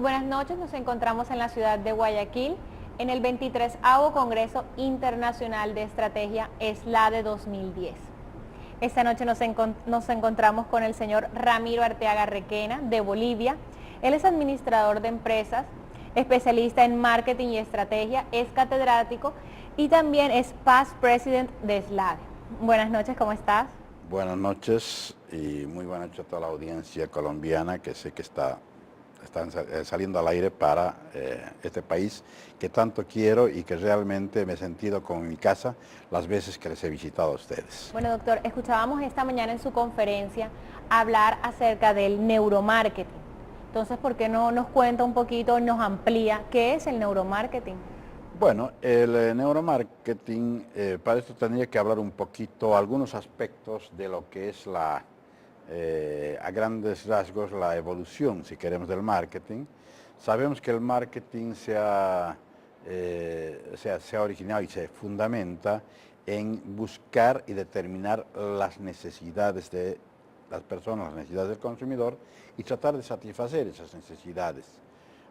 buenas noches, nos encontramos en la ciudad de Guayaquil en el 23º Congreso Internacional de Estrategia SLADE 2010. Esta noche nos encontramos con el señor Ramiro Arteaga Requena de Bolivia. Él es administrador de empresas, especialista en marketing y estrategia, es catedrático y también es past president de SLADE. Buenas noches, ¿cómo estás? Buenas noches y muy buenas noches a toda la audiencia colombiana que sé que están saliendo al aire para este país que tanto quiero y que realmente me he sentido como en mi casa las veces que les he visitado a ustedes. Bueno, doctor, escuchábamos esta mañana en su conferencia hablar acerca del neuromarketing. Entonces, ¿por qué no nos cuenta un poquito, nos amplía qué es el neuromarketing? Bueno, el neuromarketing, para esto tendría que hablar un poquito, algunos aspectos de lo que es a grandes rasgos la evolución, si queremos, del marketing. Sabemos que el marketing se ha originado y se fundamenta en buscar y determinar las necesidades de las personas, las necesidades del consumidor y tratar de satisfacer esas necesidades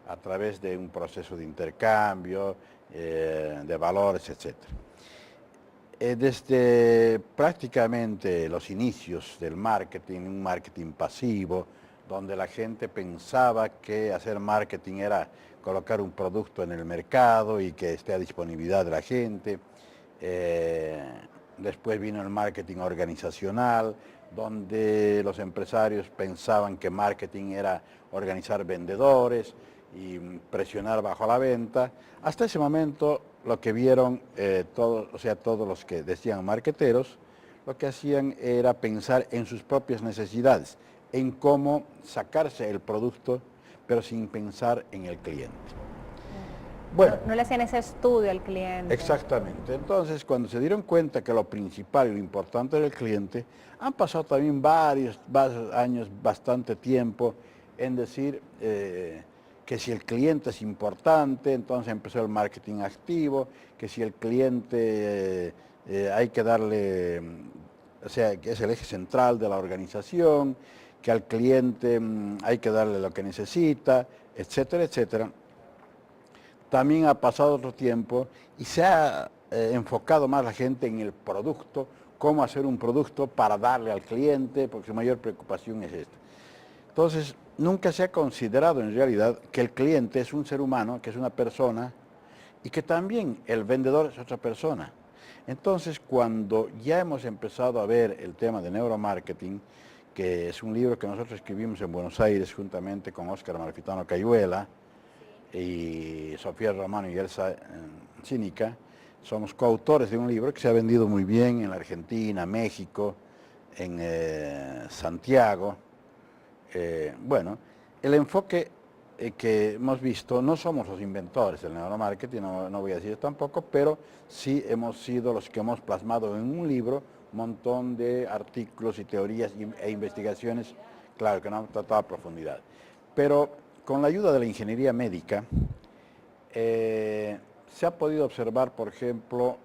a través de un proceso de intercambio, de valores, etc. Desde prácticamente los inicios del marketing, un marketing pasivo, donde la gente pensaba que hacer marketing era colocar un producto en el mercado y que esté a disponibilidad de la gente. Después vino el marketing organizacional, donde los empresarios pensaban que marketing era organizar vendedores y presionar bajo la venta. Hasta ese momento lo que vieron todos los que decían marketeros, lo que hacían era pensar en sus propias necesidades, en cómo sacarse el producto, pero sin pensar en el cliente. Bueno, no le hacían ese estudio al cliente. Exactamente. Entonces, cuando se dieron cuenta que lo principal y lo importante era el cliente, han pasado también varios años, bastante tiempo, en decir que si el cliente es importante, entonces empezó el marketing activo, que si el cliente hay que darle, que es el eje central de la organización, que al cliente hay que darle lo que necesita, etcétera, etcétera. También ha pasado otro tiempo y se ha enfocado más la gente en el producto, cómo hacer un producto para darle al cliente, porque su mayor preocupación es esta. Entonces, nunca se ha considerado en realidad que el cliente es un ser humano, que es una persona, y que también el vendedor es otra persona. Entonces, cuando ya hemos empezado a ver el tema de neuromarketing, que es un libro que nosotros escribimos en Buenos Aires juntamente con Óscar Amalfitano Cayuela, y Sofía Romano y Elsa Cínica, somos coautores de un libro que se ha vendido muy bien en la Argentina, México, en Santiago. Bueno, el enfoque que hemos visto, no somos los inventores del neuromarketing, no voy a decir tampoco, pero sí hemos sido los que hemos plasmado en un libro un montón de artículos y teorías e investigaciones, claro, que no hemos tratado a profundidad. Pero con la ayuda de la ingeniería médica, se ha podido observar, por ejemplo,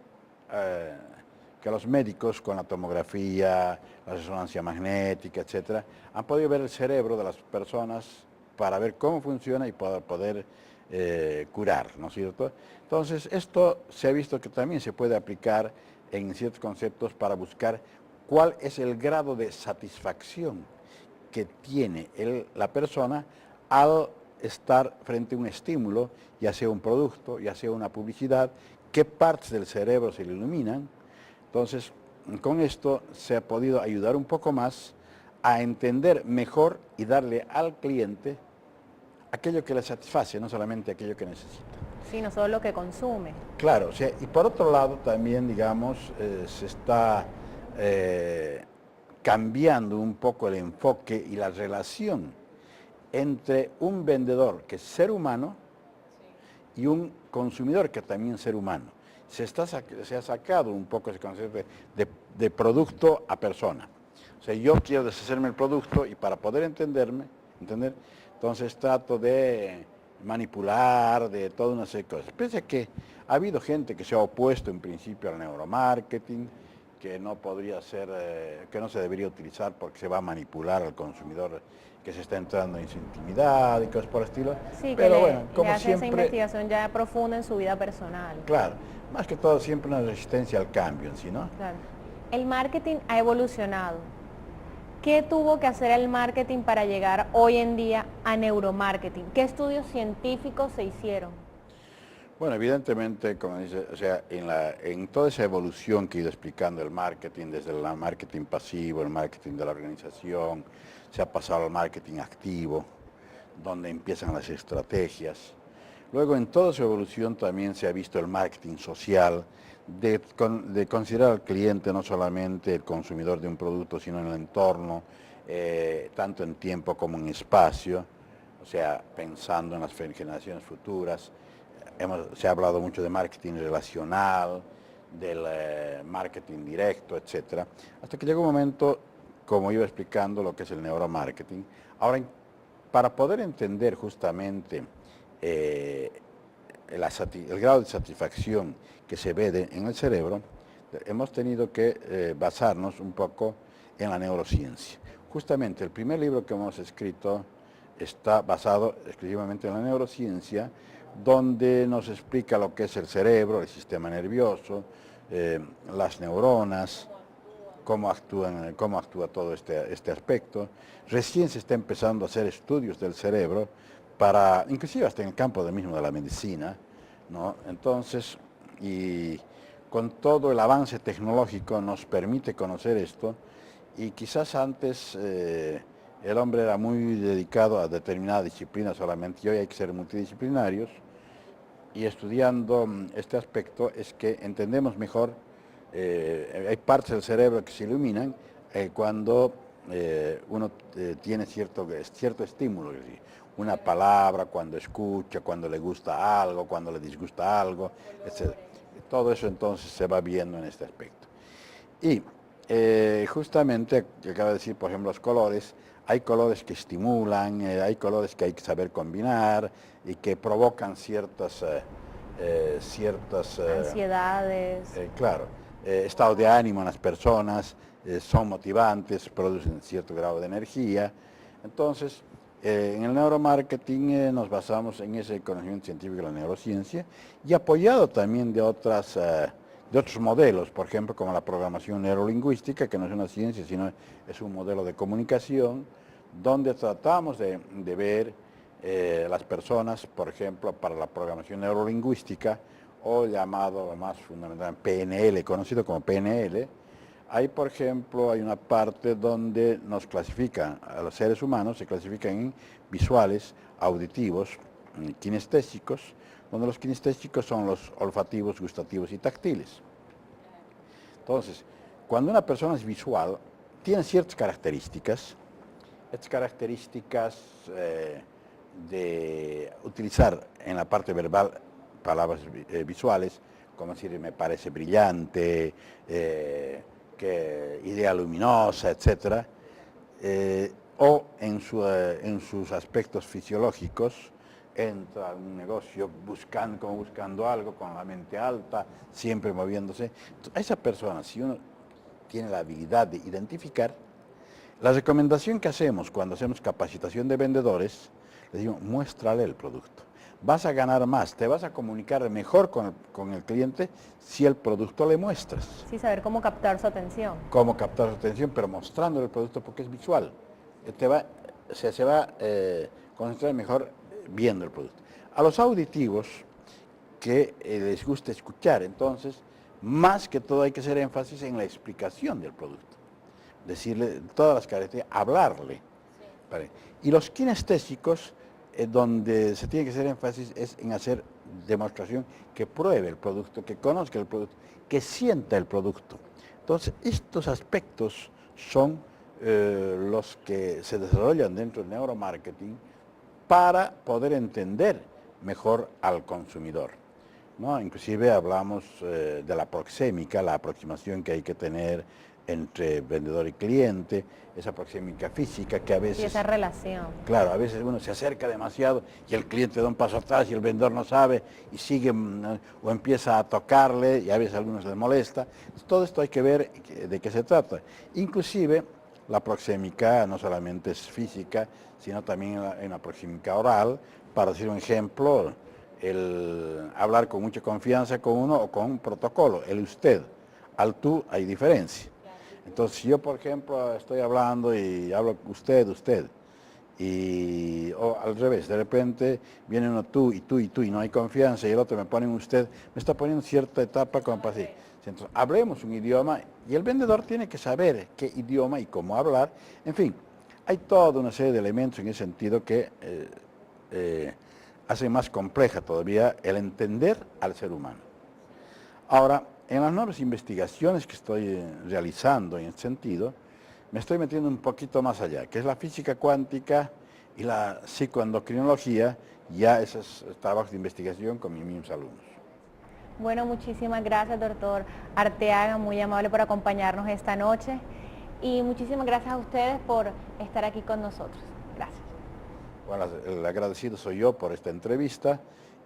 que los médicos con la tomografía, la resonancia magnética, etcétera, han podido ver el cerebro de las personas para ver cómo funciona y para poder curar, ¿no es cierto? Entonces, esto se ha visto que también se puede aplicar en ciertos conceptos para buscar cuál es el grado de satisfacción que tiene la persona al estar frente a un estímulo, ya sea un producto, ya sea una publicidad, qué partes del cerebro se le iluminan. Entonces, con esto se ha podido ayudar un poco más a entender mejor y darle al cliente aquello que le satisface, no solamente aquello que necesita. Sí, no solo lo que consume. Claro, y por otro lado también, digamos, se está cambiando un poco el enfoque y la relación entre un vendedor que es ser humano y un consumidor que también es ser humano. Se ha sacado un poco ese concepto de producto a persona. O sea, yo quiero deshacerme el producto y para poder entender, entonces trato de manipular, de toda una serie de cosas. Pese a que ha habido gente que se ha opuesto en principio al neuromarketing, que no podría ser, que no se debería utilizar porque se va a manipular al consumidor que se está entrando en su intimidad y cosas por el estilo. Sí, Pero que bueno, le como hace esa siempre, investigación ya profunda en su vida personal. claro, más que todo siempre una resistencia al cambio en sí, ¿no? Claro. El marketing ha evolucionado. ¿Qué tuvo que hacer el marketing para llegar hoy en día a neuromarketing? ¿Qué estudios científicos se hicieron? Bueno, evidentemente, como dice, o sea, en toda esa evolución que he ido explicando el marketing, desde el marketing pasivo, el marketing de la organización, se ha pasado al marketing activo, donde empiezan las estrategias. Luego, en toda su evolución también se ha visto el marketing social, de considerar al cliente no solamente el consumidor de un producto, sino en el entorno, tanto en tiempo como en espacio, o sea, pensando en las generaciones futuras. Se ha hablado mucho de marketing relacional, del marketing directo, etcétera, hasta que llegó un momento, como iba explicando, lo que es el neuromarketing. Ahora, para poder entender justamente el grado de satisfacción que se ve en el cerebro, hemos tenido que basarnos un poco en la neurociencia. Justamente el primer libro que hemos escrito está basado exclusivamente en la neurociencia, donde nos explica lo que es el cerebro, el sistema nervioso, las neuronas, cómo actúa todo este aspecto. Recién se está empezando a hacer estudios del cerebro, inclusive hasta en el campo mismo de la medicina, ¿no? Entonces, y con todo el avance tecnológico nos permite conocer esto, y quizás antes el hombre era muy dedicado a determinada disciplina solamente, y hoy hay que ser multidisciplinarios, y estudiando este aspecto es que entendemos mejor, hay partes del cerebro que se iluminan cuando uno tiene cierto estímulo, es decir, una palabra, cuando escucha, cuando le gusta algo, cuando le disgusta algo, etc. Todo eso entonces se va viendo en este aspecto. Y justamente, que acaba de decir, por ejemplo, los colores, hay colores que estimulan, hay colores que hay que saber combinar y que provocan ciertas Ansiedades. claro, estado de ánimo en las personas, son motivantes, producen cierto grado de energía. Entonces, en el neuromarketing nos basamos en ese conocimiento científico de la neurociencia y apoyado también de otros modelos, por ejemplo, como la programación neurolingüística, que no es una ciencia, sino es un modelo de comunicación, donde tratamos de ver las personas, por ejemplo, para la programación neurolingüística, o llamado más fundamental PNL, conocido como PNL. Ahí, por ejemplo, hay una parte donde nos clasifican a los seres humanos, se clasifican en visuales, auditivos, kinestésicos, donde los kinestésicos son los olfativos, gustativos y táctiles. Entonces, cuando una persona es visual, tiene ciertas características, de utilizar en la parte verbal palabras visuales, como decir, me parece brillante, que idea luminosa, etc. O en sus aspectos fisiológicos, entra a un negocio buscando algo, con la mente alta, siempre moviéndose. A esa persona, si uno tiene la habilidad de identificar, la recomendación que hacemos cuando hacemos capacitación de vendedores, les digo, muéstrale el producto. Vas a ganar más, te vas a comunicar mejor con el cliente si el producto le muestras. Sí, saber cómo captar su atención. Cómo captar su atención, pero mostrándole el producto porque es visual. Se va a concentrar mejor viendo el producto. A los auditivos, que les gusta escuchar, entonces, más que todo hay que hacer énfasis en la explicación del producto. Decirle todas las características, hablarle. Sí. ¿Vale? Y los kinestésicos, donde se tiene que hacer énfasis es en hacer demostración, que pruebe el producto, que conozca el producto, que sienta el producto. Entonces, estos aspectos son los que se desarrollan dentro del neuromarketing para poder entender mejor al consumidor, ¿no? Inclusive hablamos de la proxémica, la aproximación que hay que tener entre vendedor y cliente, esa proxémica física que a veces... Y esa relación. Claro, a veces uno se acerca demasiado y el cliente da un paso atrás y el vendedor no sabe y sigue o empieza a tocarle y a veces a algunos les molesta. Todo esto hay que ver de qué se trata. Inclusive la proxémica no solamente es física, sino también en la proxémica oral. Para decir un ejemplo, el hablar con mucha confianza con uno o con un protocolo, el usted. Al tú hay diferencia. Entonces, si yo, por ejemplo, estoy hablando y hablo usted, o al revés, de repente viene uno tú, y no hay confianza, y el otro me pone un usted, me está poniendo cierta etapa como para decir. Entonces, hablemos un idioma, y el vendedor tiene que saber qué idioma y cómo hablar. En fin, hay toda una serie de elementos en ese sentido que hacen más compleja todavía el entender al ser humano. Ahora, en las nuevas investigaciones que estoy realizando en este sentido, me estoy metiendo un poquito más allá, que es la física cuántica y la psicoendocrinología, ya esos trabajos de investigación con mis mismos alumnos. Bueno, muchísimas gracias, doctor Arteaga, muy amable por acompañarnos esta noche, y muchísimas gracias a ustedes por estar aquí con nosotros. Gracias. Bueno, el agradecido soy yo por esta entrevista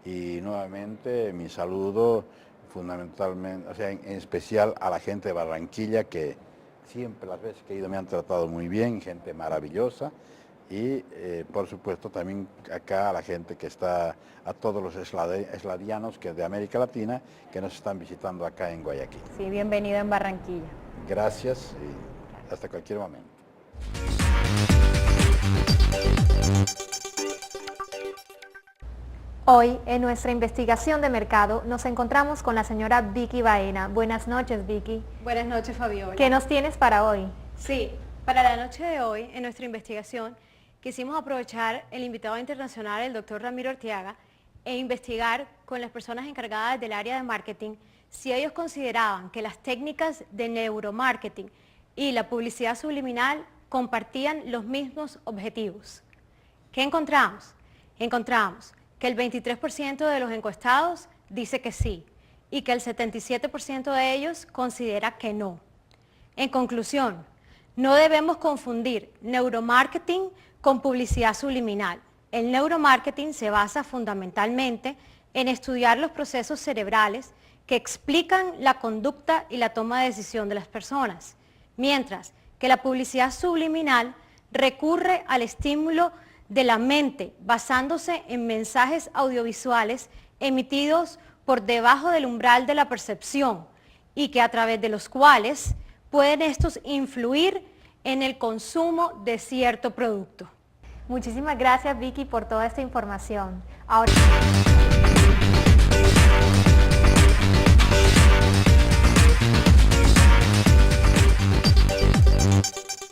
y nuevamente mi saludo fundamentalmente, o sea, en especial a la gente de Barranquilla, que siempre las veces que he ido me han tratado muy bien, gente maravillosa, y por supuesto también acá a la gente que está, a todos los esladianos que de América Latina que nos están visitando acá en Guayaquil. Sí, bienvenido en Barranquilla. Gracias y hasta cualquier momento. Hoy, en nuestra investigación de mercado, nos encontramos con la señora Vicky Baena. Buenas noches, Vicky. Buenas noches, Fabiola. ¿Qué nos tienes para hoy? Sí, para la noche de hoy, en nuestra investigación, quisimos aprovechar el invitado internacional, el doctor Ramiro Arteaga, e investigar con las personas encargadas del área de marketing si ellos consideraban que las técnicas de neuromarketing y la publicidad subliminal compartían los mismos objetivos. ¿Qué encontramos? Encontramos que el 23% de los encuestados dice que sí y que el 77% de ellos considera que no. En conclusión, no debemos confundir neuromarketing con publicidad subliminal. El neuromarketing se basa fundamentalmente en estudiar los procesos cerebrales que explican la conducta y la toma de decisión de las personas, mientras que la publicidad subliminal recurre al estímulo de la mente, basándose en mensajes audiovisuales emitidos por debajo del umbral de la percepción y que a través de los cuales pueden estos influir en el consumo de cierto producto. Muchísimas gracias, Vicky, por toda esta información. Ahora...